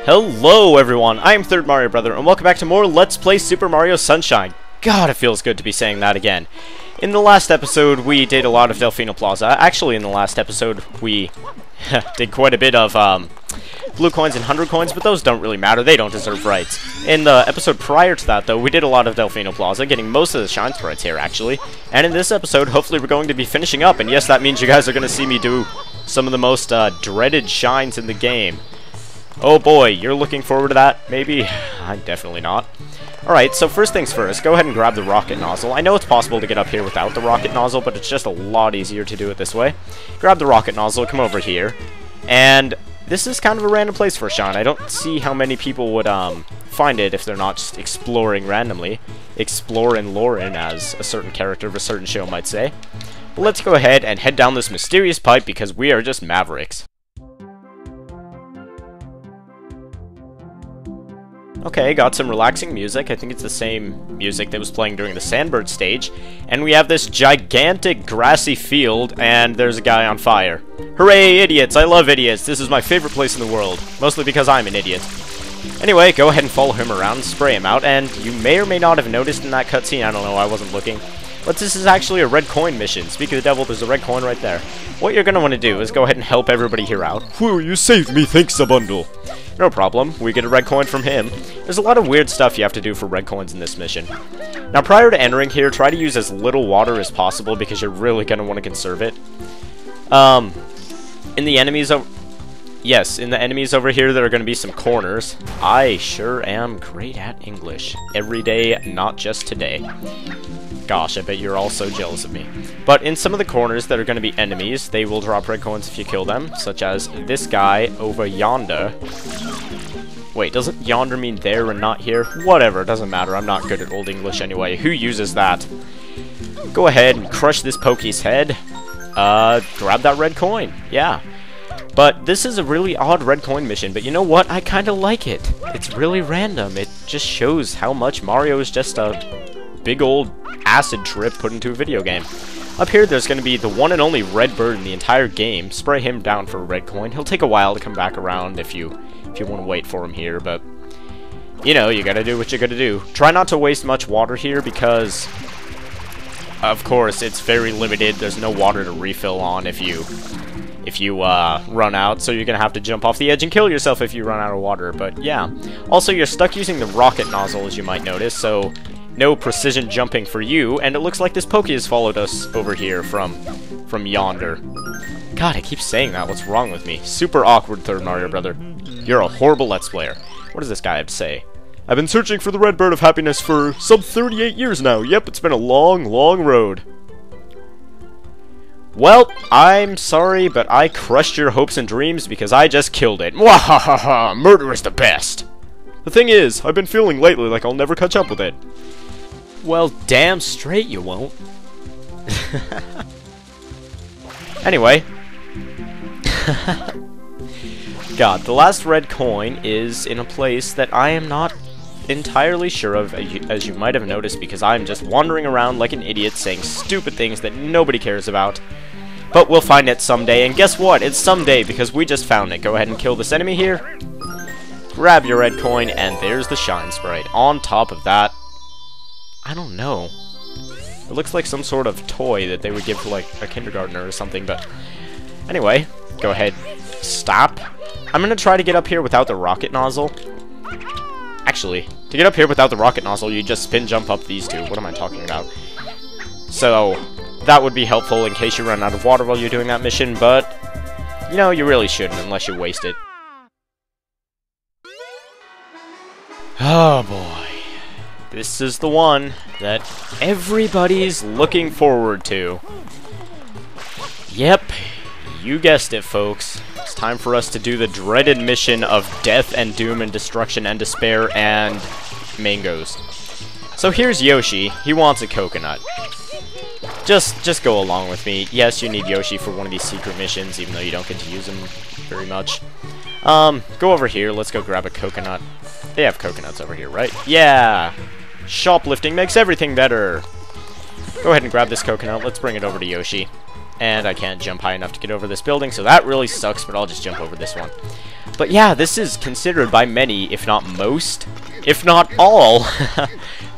Hello everyone, I am Third Mario Brother, and welcome back to more Let's Play Super Mario Sunshine. God, it feels good to be saying that again. In the last episode, we did a lot of Delfino Plaza. Actually, in the last episode, we did quite a bit of blue coins and 100 coins, but those don't really matter. They don't deserve rights. In the episode prior to that, though, we did a lot of Delfino Plaza, getting most of the shine sprites here, actually. And in this episode, hopefully we're going to be finishing up. And yes, that means you guys are going to see me do some of the most dreaded shines in the game. Oh boy, you're looking forward to that? Maybe? I'm definitely not. Alright, so first things first, go ahead and grab the rocket nozzle. I know it's possible to get up here without the rocket nozzle, but it's just a lot easier to do it this way. Grab the rocket nozzle, come over here, and this is kind of a random place for a shine. I don't see how many people would find it if they're not just exploring randomly. Explorin' Lauren, as a certain character of a certain show might say. But let's go ahead and head down this mysterious pipe because we are just mavericks. Okay, got some relaxing music. I think it's the same music that was playing during the Sandbird stage. And we have this gigantic grassy field, and there's a guy on fire. Hooray, idiots! I love idiots! This is my favorite place in the world. Mostly because I'm an idiot. Anyway, go ahead and follow him around, spray him out, and you may or may not have noticed in that cutscene, I don't know, I wasn't looking, but this is actually a red coin mission. Speak of the devil, there's a red coin right there. What you're going to want to do is go ahead and help everybody here out. Whew, you saved me, thanks a bundle. No problem, we get a red coin from him. There's a lot of weird stuff you have to do for red coins in this mission. Now, prior to entering here, try to use as little water as possible because you're really going to want to conserve it. In the enemies over here, there are going to be some corners. I sure am great at English. Every day, not just today. Gosh, I bet you're all so jealous of me. But in some of the corners that are going to be enemies, they will drop red coins if you kill them, such as this guy over yonder. Wait, doesn't yonder mean there and not here? Whatever, doesn't matter. I'm not good at Old English anyway. Who uses that? Go ahead and crush this Pokey's head. Grab that red coin. Yeah. But this is a really odd red coin mission, but you know what? I kind of like it. It's really random. It just shows how much Mario is just a big old acid trip put into a video game. Up here, there's going to be the one and only red bird in the entire game. Spray him down for a red coin. He'll take a while to come back around if you want to wait for him here, but you know, you gotta do what you gotta do. Try not to waste much water here because, of course, it's very limited. There's no water to refill on if you run out, so you're gonna have to jump off the edge and kill yourself if you run out of water. But yeah, also you're stuck using the rocket nozzle, as you might notice, so no precision jumping for you, and it looks like this Pokey has followed us over here from yonder. God, I keep saying that. What's wrong with me? Super awkward, Third Mario Brother. You're a horrible Let's Player. What does this guy have to say? I've been searching for the red bird of happiness for some 38 years now. Yep, it's been a long, long road. Well, I'm sorry, but I crushed your hopes and dreams because I just killed it. Mwahaha! Murder is the best! The thing is, I've been feeling lately like I'll never catch up with it. Well, damn straight you won't. Anyway. God, the last red coin is in a place that I am not entirely sure of, as you might have noticed, because I'm just wandering around like an idiot saying stupid things that nobody cares about. But we'll find it someday, and guess what? It's someday because we just found it. Go ahead and kill this enemy here. Grab your red coin, and there's the shine sprite. On top of that, I don't know. It looks like some sort of toy that they would give to like a kindergartner or something, but anyway, go ahead. Stop. I'm gonna try to get up here without the rocket nozzle. Actually, to get up here without the rocket nozzle, you just spin jump up these two. What am I talking about? So, that would be helpful in case you run out of water while you're doing that mission, but you know, you really shouldn't unless you waste it. Oh boy. This is the one that everybody's looking forward to. Yep, you guessed it, folks. It's time for us to do the dreaded mission of death and doom and destruction and despair and mangoes. So here's Yoshi. He wants a coconut. Just go along with me. Yes, you need Yoshi for one of these secret missions, even though you don't get to use him very much. Go over here. Let's go grab a coconut. They have coconuts over here, right? Yeah! Shoplifting makes everything better! Go ahead and grab this coconut. Let's bring it over to Yoshi. And I can't jump high enough to get over this building, so that really sucks, but I'll just jump over this one. But yeah, this is considered by many, if not most, if not all,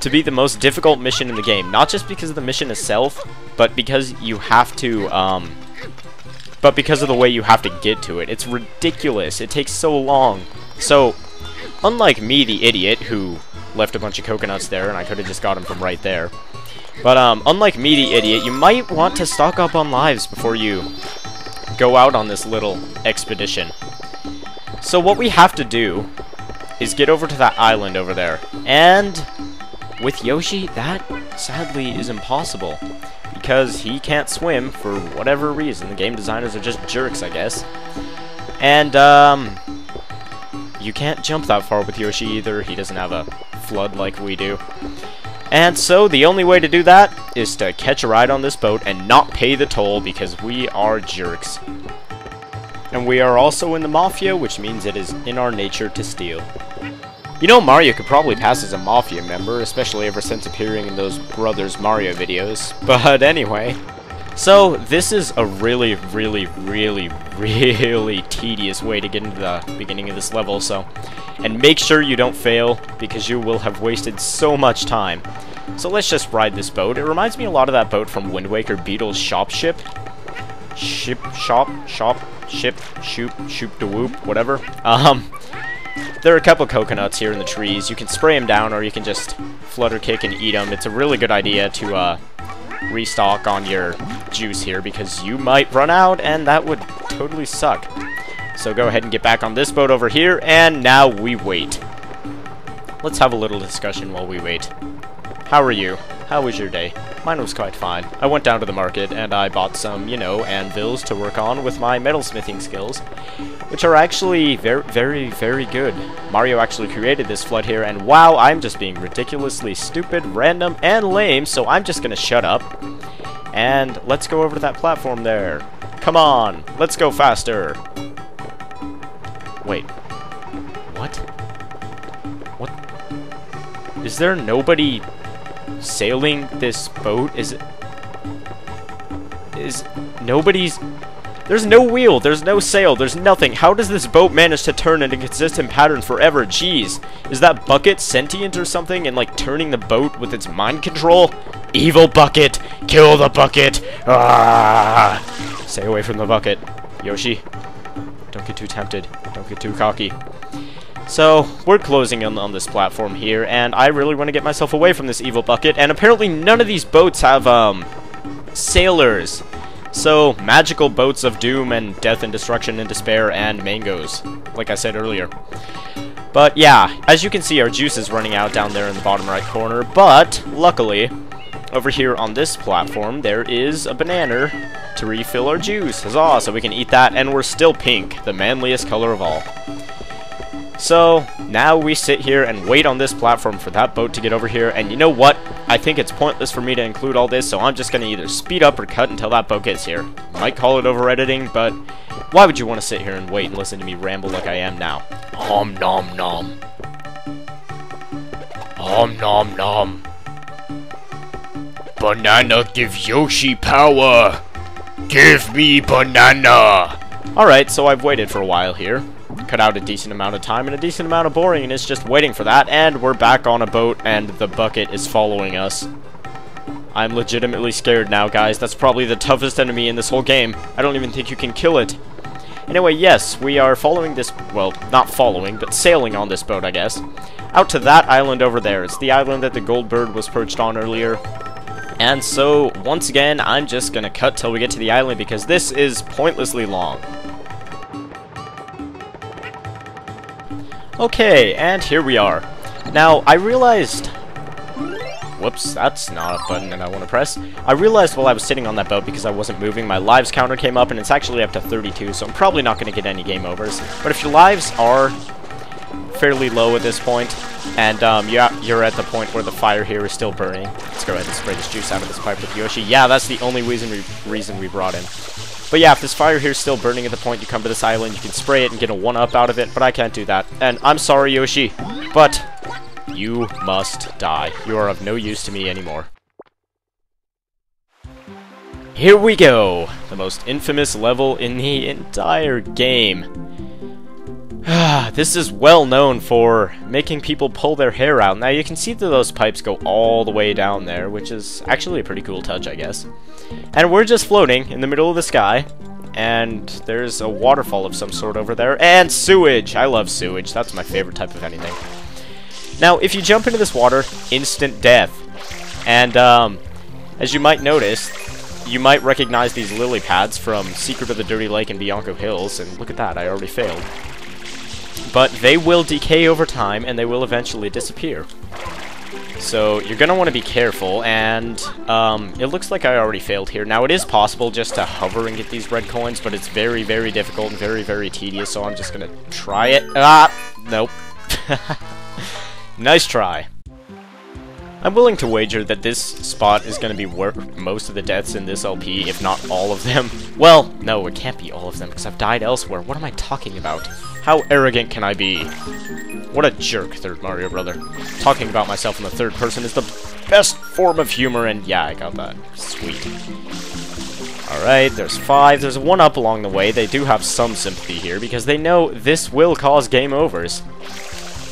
to be the most difficult mission in the game. Not just because of the mission itself, but because you have to, but because of the way you have to get to it. It's ridiculous. It takes so long. So, unlike me, the idiot, who left a bunch of coconuts there, and I could have just got them from right there. But, unlike me, the idiot, you might want to stock up on lives before you go out on this little expedition. So what we have to do is get over to that island over there. And with Yoshi, that sadly is impossible, because he can't swim for whatever reason. The game designers are just jerks, I guess. And, you can't jump that far with Yoshi either. He doesn't have a flood like we do. And so the only way to do that is to catch a ride on this boat and not pay the toll, because we are jerks. And we are also in the Mafia, which means it is in our nature to steal. You know, Mario could probably pass as a Mafia member, especially ever since appearing in those Brothers Mario videos. But anyway, so this is a really tedious way to get into the beginning of this level, and make sure you don't fail, because you will have wasted so much time. So let's just ride this boat. It reminds me a lot of that boat from Wind Waker, Beetle's Shop Ship. Ship, shoop de whoop, whatever. There are a couple coconuts here in the trees. You can spray them down, or you can just flutter kick and eat them. It's a really good idea to restock on your juice here, because you might run out, and that would totally suck. So go ahead and get back on this boat over here, and now we wait. Let's have a little discussion while we wait. How are you? How was your day? Mine was quite fine. I went down to the market and I bought some, you know, anvils to work on with my metalsmithing skills, which are actually very good. Mario actually created this flood here, and wow, I'm just being ridiculously stupid, random, and lame, so I'm just gonna shut up. And let's go over to that platform there. Come on, let's go faster. Wait. What? What? Is there nobody sailing this boat? Nobody's... There's no wheel, there's no sail, there's nothing. How does this boat manage to turn in a consistent pattern forever? Jeez. Is that bucket sentient or something, and like turning the boat with its mind control? Evil bucket! Kill the bucket! Ah! Stay away from the bucket. Yoshi, don't get too tempted. Don't get too cocky. So, we're closing in on this platform here, and I really want to get myself away from this evil bucket, and apparently none of these boats have, sailors. So, magical boats of doom and death and destruction and despair and mangoes, like I said earlier. But yeah, as you can see, our juice is running out down there in the bottom right corner, but luckily, over here on this platform, there is a banana to refill our juice. Huzzah! So we can eat that, and we're still pink, the manliest color of all. So, now we sit here and wait on this platform for that boat to get over here, and you know what? I think it's pointless for me to include all this, so I'm just going to either speed up or cut until that boat gets here. Might call it over-editing, but why would you want to sit here and wait and listen to me ramble like I am now? Om nom nom. Om nom nom. Banana gives Yoshi power. Give me banana. Alright, so I've waited for a while here. Cut out a decent amount of time and a decent amount of boringness just waiting for that, and we're back on a boat and the bucket is following us. I'm legitimately scared now, guys. That's probably the toughest enemy in this whole game. I don't even think you can kill it. Anyway, yes, we are following this, well, not following, but sailing on this boat, I guess, out to that island over there. It's the island that the gold bird was perched on earlier. And so, once again, I'm just gonna cut till we get to the island because this is pointlessly long. Okay, and here we are. Now, I realized... Whoops, that's not a button that I want to press. I realized while I was sitting on that boat, because I wasn't moving, my lives counter came up, and it's actually up to 32, so I'm probably not going to get any game overs. But if your lives are fairly low at this point, and you're at the point where the fire here is still burning, let's go ahead and spray this juice out of this pipe with Yoshi. Yeah, that's the only reason we brought him. But yeah, if this fire here is still burning at the point you come to this island, you can spray it and get a 1-up out of it, but I can't do that. And I'm sorry, Yoshi, but you must die. You are of no use to me anymore. Here we go! The most infamous level in the entire game. This is well known for making people pull their hair out. Now you can see that those pipes go all the way down there, which is actually a pretty cool touch, I guess. And we're just floating in the middle of the sky, and there's a waterfall of some sort over there, and sewage! I love sewage, that's my favorite type of anything. Now, if you jump into this water, instant death. And, as you might notice, you might recognize these lily pads from Secret of the Dirty Lake and Bianco Hills, and look at that, I already failed. But they will decay over time, and they will eventually disappear. So, you're gonna want to be careful, and, it looks like I already failed here. Now, it is possible just to hover and get these red coins, but it's very, very difficult and very, very tedious, so I'm just gonna try it. Ah! Nope. Nice try. I'm willing to wager that this spot is going to be worth most of the deaths in this LP, if not all of them. Well, no, it can't be all of them, because I've died elsewhere. What am I talking about? How arrogant can I be? What a jerk, Third Mario Brother. Talking about myself in the third person is the best form of humor, and yeah, I got that. Sweet. Alright, there's 5. There's a 1-up along the way. They do have some sympathy here, because they know this will cause game overs.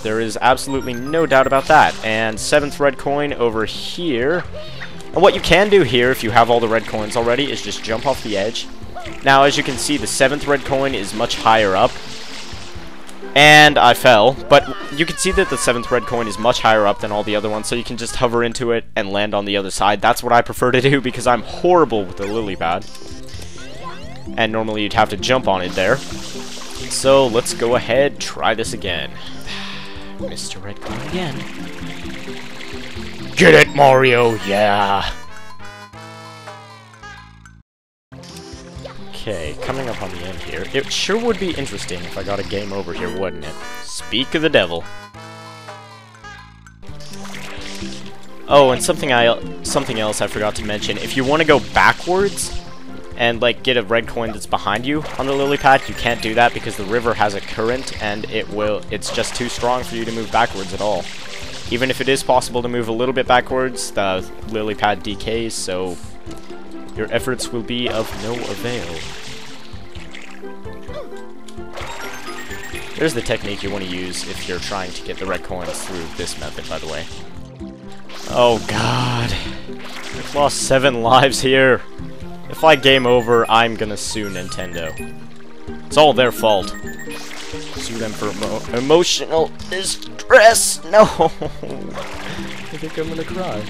There is absolutely no doubt about that. And 7th red coin over here. And what you can do here, if you have all the red coins already, is just jump off the edge. Now, as you can see, the 7th red coin is much higher up. And I fell, but you can see that the 7th red coin is much higher up than all the other ones, so you can just hover into it and land on the other side. That's what I prefer to do, because I'm horrible with the lily pad. And normally you'd have to jump on it there. So, let's go ahead, try this again. Mr. Red Coin again. Get it, Mario! Yeah! Okay, coming up on the end here. It sure would be interesting if I got a game over here, wouldn't it? Speak of the devil. Oh, and something else I forgot to mention. If you want to go backwards and like get a red coin that's behind you on the lily pad, you can't do that because the river has a current and it's just too strong for you to move backwards at all. Even if it is possible to move a little bit backwards, the lily pad decays, so your efforts will be of no avail. There's the technique you want to use if you're trying to get the red coins through this method, by the way. Oh god. I've lost 7 lives here. If I game over, I'm gonna sue Nintendo. It's all their fault. Sue them for emotional distress. No! I think I'm gonna cry.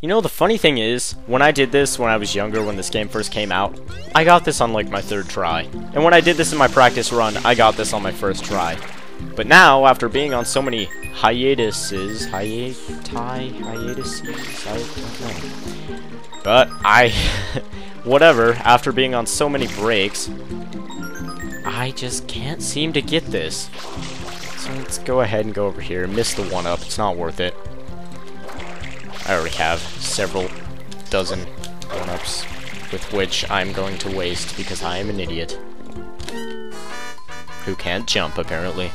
You know, the funny thing is, when I did this when I was younger, when this game first came out, I got this on like my 3rd try. And when I did this in my practice run, I got this on my 1st try. But now, after being on so many hiatuses, I don't know. But whatever, after being on so many breaks, I just can't seem to get this. So let's go ahead and go over here. Miss the 1-up, it's not worth it. I already have several dozen 1-ups, with which I'm going to waste because I am an idiot. Who can't jump, apparently.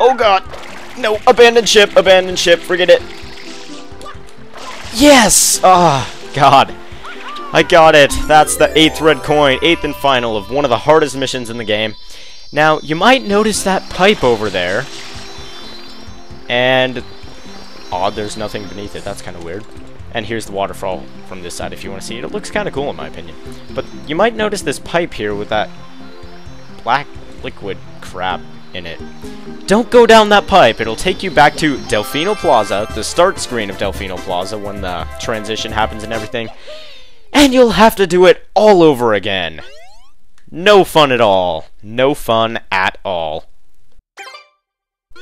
Oh god! No! Abandon ship! Forget it! Yes! Ah, oh, god. I got it! That's the 8th red coin, 8th and final of one of the hardest missions in the game. Now, you might notice that pipe over there. And... odd, there's nothing beneath it. That's kind of weird. And here's the waterfall from this side if you want to see it. It looks kind of cool in my opinion. But you might notice this pipe here with that black liquid crap in it. Don't go down that pipe. It'll take you back to Delfino Plaza, the start screen of Delfino Plaza when the transition happens and everything. And you'll have to do it all over again. No fun at all. No fun at all.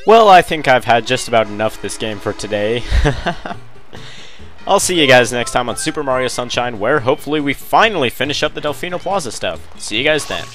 Well, I think I've had just about enough of this game for today. I'll see you guys next time on Super Mario Sunshine, where hopefully we finally finish up the Delfino Plaza stuff. See you guys then.